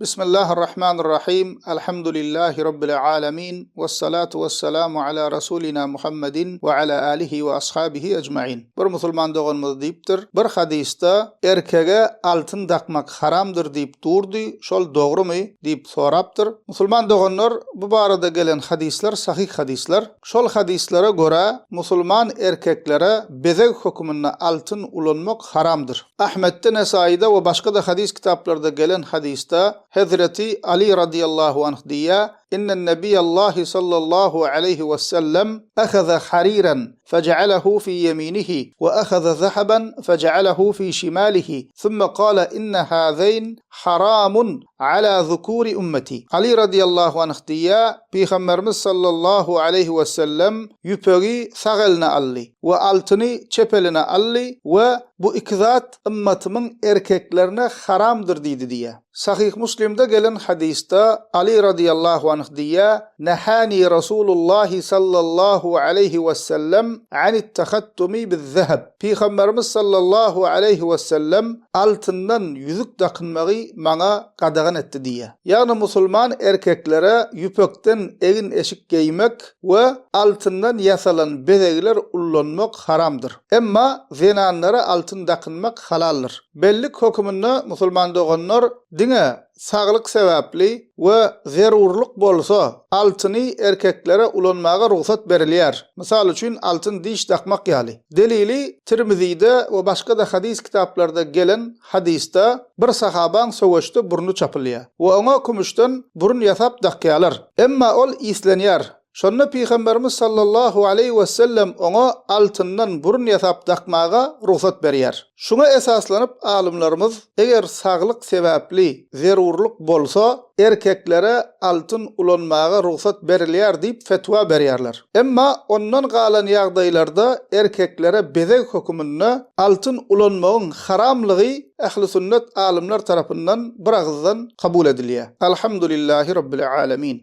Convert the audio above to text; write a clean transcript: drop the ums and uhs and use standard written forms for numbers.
Bismillahirrahmanirrahim. Elhamdülillahi Rabbil alemin. Vessalatu vesselamu ala Rasulina Muhammedin ve ala alihi ve ashabihi ecmain. Bir musulman doğanımız deyiptir. Bir hadista erkege altın takmak haramdır deyip durdu. Şol doğru mu deyip soraptır. Musulman doğanlar bu barada gelen hadisler sahih hadisler. Şol hadislere göre musulman erkeklere bezek hukumuna altın ulanmak haramdır. Ahmet'te, Nesai'de ve başka da hadis kitaplarda gelen hadista Hazreti Ali radıyallahu anh diye İnnen Nebiyallahi sallallahu aleyhi ve sellem ahaza hariran fece'alehu fi yeminihi ve ahaza zahaban fece'alehu fi şimalihi thumme kâle inne hâzeyn haramun ala zukuri ümmeti. Ali radıyallahu anh diye Peygamberimiz sallallahu aleyhi ve sellem yüpögi sağ eline allı ve altını çepeline allı ve bu ikizat ümmetimin erkeklerine haramdır dedi diye. Sahih Müslim'de gelen hadiste Ali radıyallahu anh diye nehani Resulullah sallallahu aleyhi ve sellem anit tehattumi bil zeheb. Peygamberimiz sallallahu aleyhi ve sellem altından yüzük takınmayı bana qadağan etti diye. Yani Müslüman erkeklere yüpökten egin eşik giymek ve altından yasalan bezegler ullanmak haramdır. Emma zinanlara altın takınmak halaldır. Bellik hukumunda Müslüman doğanlar dine sağlık sebepli ve zerurluk bolsa altını erkeklere ulanmağa ruhsat berilýär. Misal üçün altın diş takmak ýaly. Delili Tirmizi'de ve başka da hadis kitaplarda gelen hadiste bir sahaban söwüşde burnu çapylýar ve ona kumuşdan burun yasap takýarlar. Emma ol islenýär. Şonda Peygamberimiz sallallahu aleyhi ve sellem ona altından burun yasap takmağa ruhsat berýär. Şuna esaslanıp alimlerimiz eger sağlık sebepli zerurluk bolsa erkeklere altın ulanmağa ruhsat berilýär diýip fetwa berýärler. Emma ondan galan ýagdaýlarda erkeklere bezek hukumuna altın ulanmagyň haramlygy ehli sünnet alimler tarapyndan bir agzdan kabul edilýär. Elhamdülillahi Rabbil alemin.